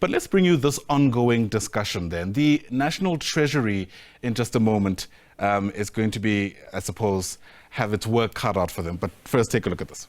But let's bring you this ongoing discussion then. The National Treasury, in just a moment, is going to be, I suppose, have its work cut out for them. But first, take a look at this.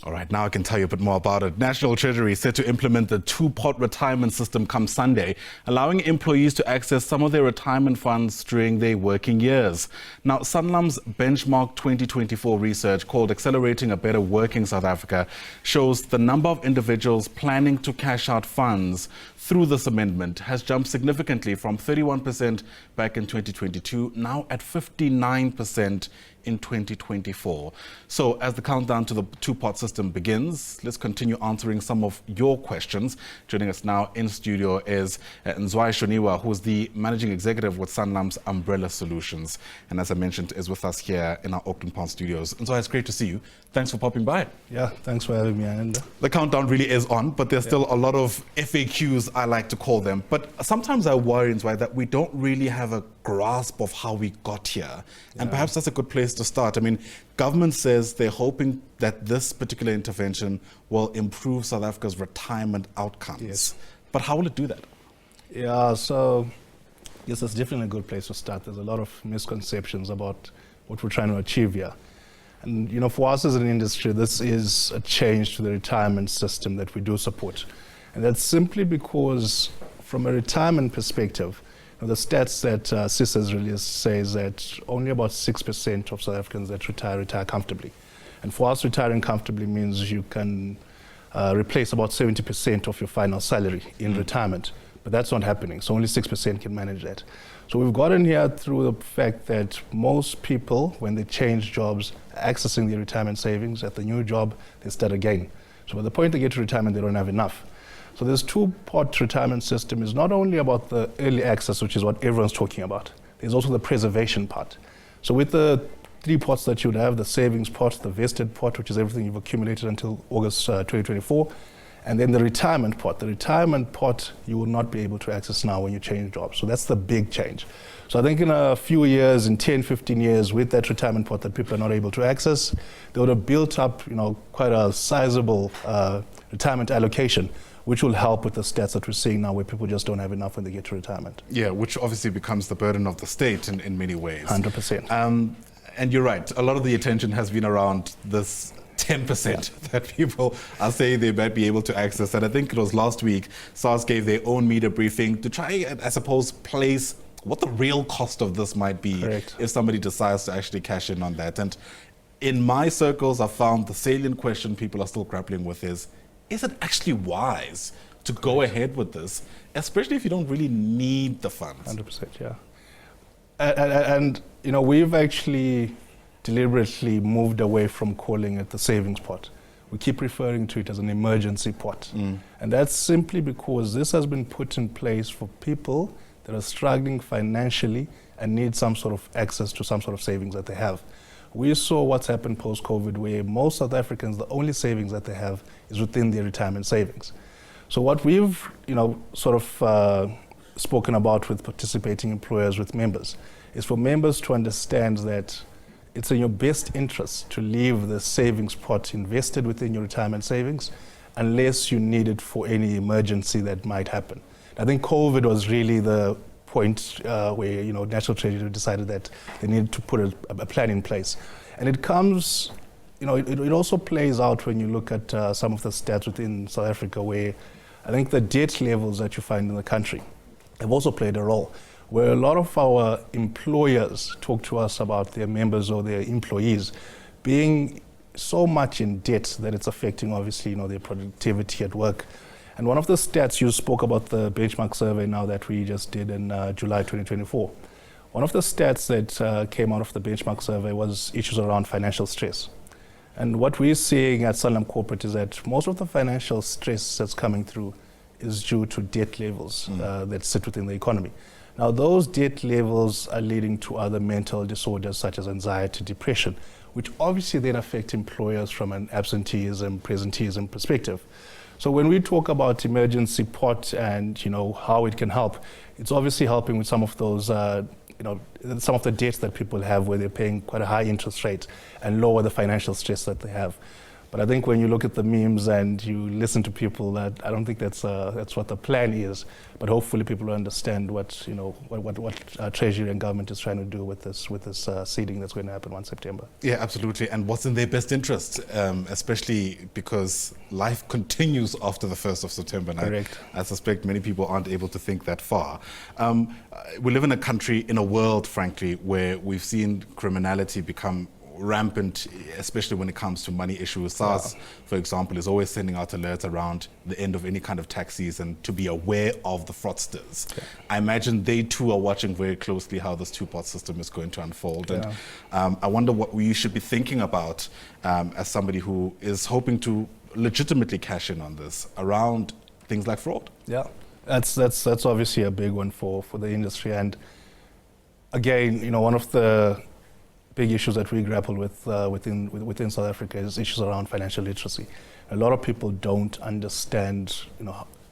All right, now I can tell you a bit more about it. National Treasury is set to implement the two-pot retirement system come Sunday, allowing employees to access some of their retirement funds during their working years. Now, Sanlam's benchmark 2024 research called Accelerating a Better Working South Africa shows the number of individuals planning to cash out funds through this amendment has jumped significantly from 31% back in 2022, now at 59% in 2024. So as the countdown to the two-pot system begins, let's continue answering some of your questions. Joining us now in studio is Nzwananai Shoniwa, who is the Managing Executive with Sanlam's Umbrella Solutions. And as I mentioned, is with us here in our Auckland Park studios. Nzwananai, it's great to see you. Thanks for popping by. Yeah, thanks for having me, Ananda. The countdown really is on, but there's still a lot of FAQs, I like to call them. But sometimes I worry, Nzwananai, that we don't really have a grasp of how we got here. And perhaps that's a good place to start. I mean, government says they're hoping that this particular intervention will improve South Africa's retirement outcomes. Yes. But how will it do that? Yeah, so yes, that's definitely a good place to start. There's a lot of misconceptions about what we're trying to achieve here. And, you know, for us as an industry, this is a change to the retirement system that we do support. And that's simply because from a retirement perspective, the stats that CIS has released says that only about 6% of South Africans that retire comfortably. And for us, retiring comfortably means you can replace about 70% of your final salary in retirement. But that's not happening, so only 6% can manage that. So we've gotten here through the fact that most people, when they change jobs, are accessing their retirement savings. At the new job, they start again. So by the point they get to retirement, they don't have enough. So this two-pot retirement system is not only about the early access, which is what everyone's talking about. There's also the preservation part. So with the three pots that you would have, the savings pot, the vested pot, which is everything you've accumulated until August 2024, and then the retirement pot. The retirement pot you will not be able to access now when you change jobs. So that's the big change. So I think in a few years, in 10, 15 years, with that retirement pot that people are not able to access, they would have built up, you know, quite a sizable retirement allocation, which will help with the stats that we're seeing now, where people just don't have enough when they get to retirement. Yeah, which obviously becomes the burden of the state in many ways. 100%. And you're right, a lot of the attention has been around this 10% that people are saying they might be able to access. And I think it was last week, SARS gave their own media briefing to try, I suppose, place what the real cost of this might be. Correct. If somebody decides to actually cash in on that. And in my circles, I've found the salient question people are still grappling with is it actually wise to go ahead with this, especially if you don't really need the funds? 100%, yeah. And you know, we've actually deliberately moved away from calling it the savings pot. We keep referring to it as an emergency pot. And that's simply because this has been put in place for people that are struggling financially and need some sort of access to some sort of savings that they have. We saw what's happened post-COVID, where most South Africans, the only savings that they have is within their retirement savings. So what we've, you know, sort of spoken about with participating employers, with members, is for members to understand that it's in your best interest to leave the savings pot invested within your retirement savings unless you need it for any emergency that might happen. I think COVID was really the point where, you know, National Treasury decided that they needed to put a plan in place. And it comes, you know, it also plays out when you look at some of the stats within South Africa, where I think the debt levels that you find in the country have also played a role, where a lot of our employers talk to us about their members or their employees being so much in debt that it's affecting, obviously, you know, their productivity at work. And one of the stats, you spoke about the benchmark survey now that we just did in July 2024. One of the stats that came out of the benchmark survey was issues around financial stress. And what we're seeing at Sanlam Corporate is that most of the financial stress that's coming through is due to debt levels that sit within the economy. Now, those debt levels are leading to other mental disorders such as anxiety, depression, which obviously then affect employers from an absenteeism, presenteeism perspective. So when we talk about emergency pot and how it can help, it's obviously helping with some of those some of the debts that people have where they're paying quite a high interest rate and lower the financial stress that they have. But I think when you look at the memes and you listen to people, that I don't think that's what the plan is. But hopefully people will understand what Treasury and government is trying to do with this seeding that's going to happen 1 September. Yeah, absolutely. And what's in their best interest, especially because life continues after the 1st of September. And Correct. I suspect many people aren't able to think that far. We live in a country, in a world, frankly, where we've seen criminality become rampant, especially when it comes to money issues. SARS, for example, is always sending out alerts around the end of any kind of tax season to be aware of the fraudsters. Yeah. I imagine they too are watching very closely how this two-pot system is going to unfold. Yeah. And I wonder what we should be thinking about as somebody who is hoping to legitimately cash in on this around things like fraud. Yeah, that's obviously a big one for the industry. And again, one of the big issues that we grapple with within South Africa is issues around financial literacy. A lot of people don't understand,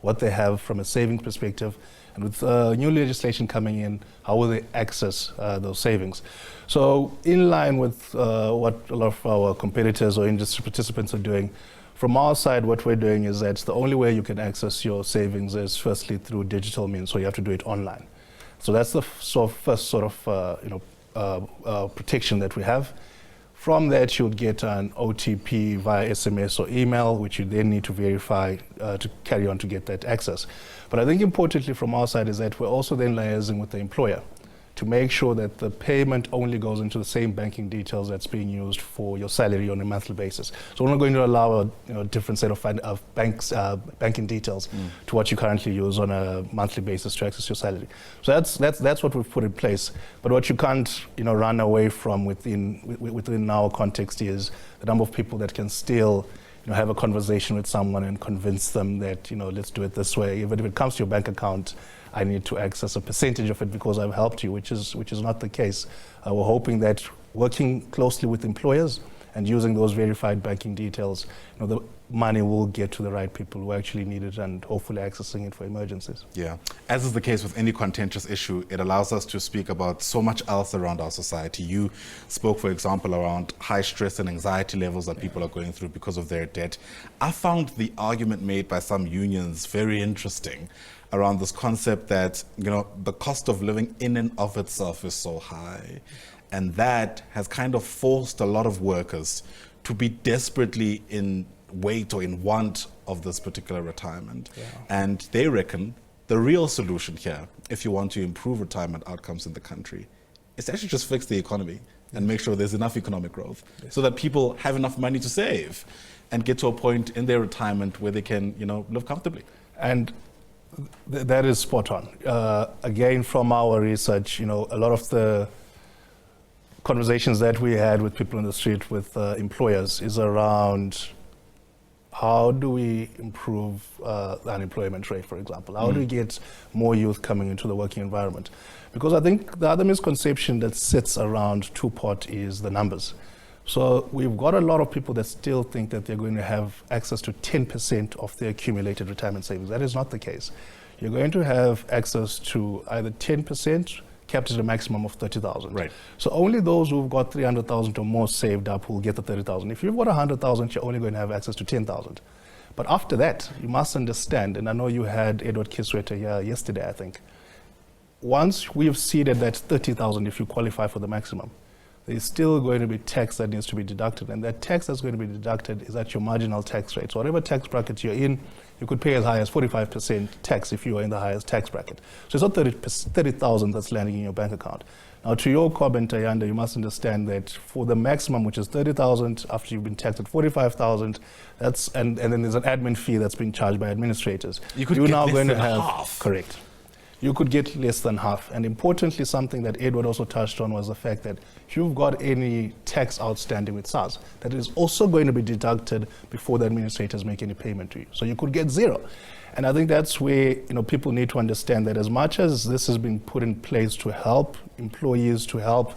what they have from a savings perspective, and with new legislation coming in, how will they access those savings? So, in line with what a lot of our competitors or industry participants are doing, from our side, what we're doing is that the only way you can access your savings is firstly through digital means, so you have to do it online. So that's the first sort of protection that we have. From that, you would get an OTP via SMS or email, which you then need to verify to carry on to get that access. But I think importantly from our side is that we're also then liaising with the employer to make sure that the payment only goes into the same banking details that's being used for your salary on a monthly basis. So we're not going to allow a different set of banking details to what you currently use on a monthly basis to access your salary. So that's what we've put in place. But what you can't run away from within our context is the number of people that can still have a conversation with someone and convince them that let's do it this way. Even if it comes to your bank account, I need to access a percentage of it because I've helped you, which is not the case. We're hoping that working closely with employers and using those verified banking details, the money will get to the right people who actually need it and hopefully accessing it for emergencies. Yeah. As is the case with any contentious issue, it allows us to speak about so much else around our society. You spoke, for example, around high stress and anxiety levels that people are going through because of their debt. I found the argument made by some unions very interesting around this concept that, the cost of living in and of itself is so high. And that has kind of forced a lot of workers to be desperately in wait or in want of this particular retirement. Yeah. And they reckon the real solution here, if you want to improve retirement outcomes in the country, is to actually just fix the economy and make sure there's enough economic growth so that people have enough money to save and get to a point in their retirement where they can, live comfortably. And that is spot on. Again, from our research, a lot of the conversations that we had with people on the street, with employers, is around how do we improve the unemployment rate, for example? How do we get more youth coming into the working environment? Because I think the other misconception that sits around two-pot is the numbers. So we've got a lot of people that still think that they're going to have access to 10% of their accumulated retirement savings. That is not the case. You're going to have access to either 10%, capped at a maximum of 30,000. Right. So only those who've got 300,000 or more saved up will get the 30,000. If you've got 100,000, you're only going to have access to 10,000. But after that, you must understand, and I know you had Edward Kisweta here yesterday, I think. Once we've seeded that 30,000, if you qualify for the maximum, there's still going to be tax that needs to be deducted. And that tax that's going to be deducted is at your marginal tax rate. So whatever tax bracket you're in, you could pay as high as 45% tax if you are in the highest tax bracket. So it's not 30,000 that's landing in your bank account. Now, to your comment, Ayanda, you must understand that for the maximum, which is 30,000, after you've been taxed at 45,000, and then there's an admin fee that's being charged by administrators. You're now going to have half. Correct. You could get less than half. And importantly, something that Edward also touched on was the fact that if you've got any tax outstanding with SARS, that is also going to be deducted before the administrators make any payment to you. So you could get zero. And I think that's where people need to understand that as much as this has been put in place to help employees, to help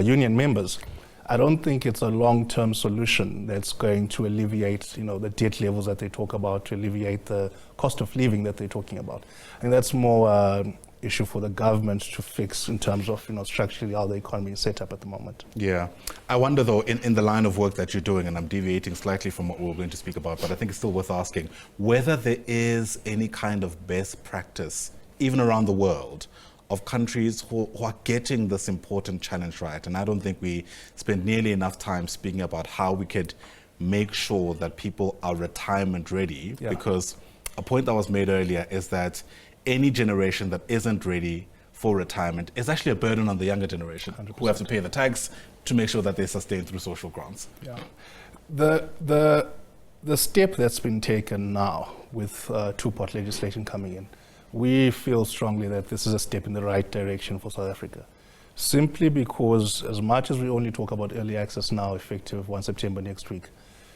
union members, I don't think it's a long-term solution that's going to alleviate, the debt levels that they talk about, to alleviate the cost of living that they're talking about. I think that's more issue for the government to fix in terms of, structurally how the economy is set up at the moment. Yeah. I wonder, though, in the line of work that you're doing, and I'm deviating slightly from what we're going to speak about, but I think it's still worth asking, whether there is any kind of best practice, even around the world, of countries who are getting this important challenge right. And I don't think we spend nearly enough time speaking about how we could make sure that people are retirement ready, because a point that was made earlier is that any generation that isn't ready for retirement is actually a burden on the younger generation 100%. Who have to pay the tax to make sure that they sustain through social grants. Yeah. The step that's been taken now with two-pot legislation coming in, we feel strongly that this is a step in the right direction for South Africa. Simply because as much as we only talk about early access now, effective 1 September next week,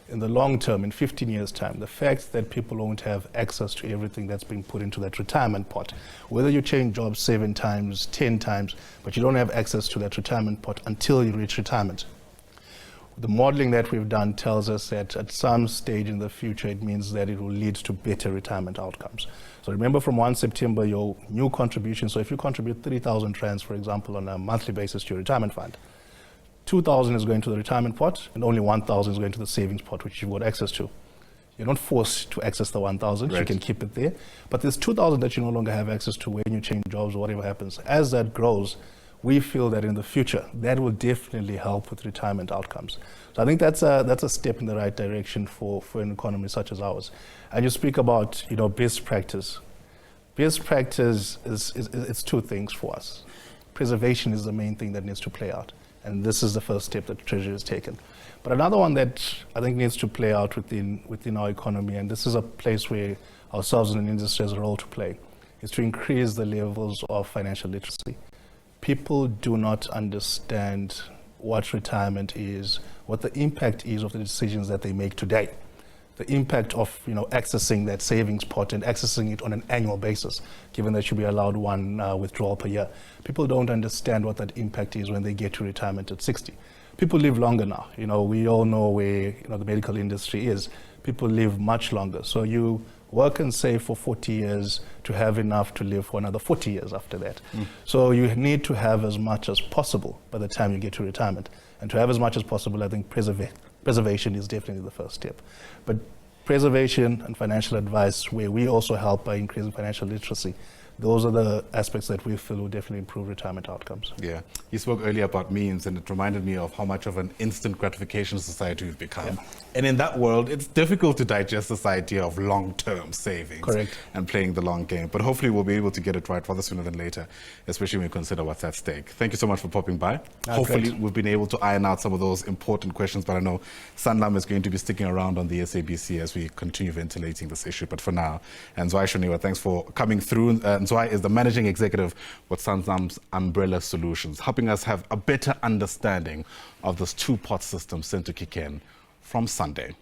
in the long term, in 15 years' time, the fact that people won't have access to everything that's being put into that retirement pot, whether you change jobs 7 times, 10 times, but you don't have access to that retirement pot until you reach retirement. The modeling that we've done tells us that at some stage in the future, it means that it will lead to better retirement outcomes. So remember, from 1 September, your new contribution, so if you contribute 3,000 rands, for example, on a monthly basis to your retirement fund, 2,000 is going to the retirement pot, and only 1,000 is going to the savings pot, which you've got access to. You're not forced to access the 1,000, right. You can keep it there. But there's 2,000 that you no longer have access to when you change jobs or whatever happens. As that grows, we feel that in the future, that will definitely help with retirement outcomes. So I think that's a step in the right direction for an economy such as ours. And you speak about, best practice. Best practice it's 2 things for us. Preservation is the main thing that needs to play out. And this is the first step that the Treasury has taken. But another one that I think needs to play out within our economy, and this is a place where ourselves in an industry has a role to play, is to increase the levels of financial literacy. People do not understand what retirement is, what the impact is of the decisions that they make today. The impact of accessing that savings pot and accessing it on an annual basis, given that you'll be allowed 1 withdrawal per year. People don't understand what that impact is when they get to retirement at 60. People live longer now. We all know where the medical industry is. People live much longer. So you work and save for 40 years to have enough to live for another 40 years after that. So you need to have as much as possible by the time you get to retirement. And to have as much as possible, I think preservation is definitely the first step. But preservation and financial advice, where we also help by increasing financial literacy, those are the aspects that we feel will definitely improve retirement outcomes. Yeah. You spoke earlier about memes, and it reminded me of how much of an instant gratification society we've become. Yeah. And in that world, it's difficult to digest this idea of long-term savings. Correct. And playing the long game. But hopefully we'll be able to get it right rather sooner than later, especially when you consider what's at stake. Thank you so much for popping by. Hopefully we've been able to iron out some of those important questions, but I know Sanlam is going to be sticking around on the SABC as we continue ventilating this issue. But for now, Nzwananai Shoniwa, thanks for coming through. Nzwananai is the managing executive with Sanlam Umbrella Solutions, helping us have a better understanding of this two-pot system set to kick in from Sunday.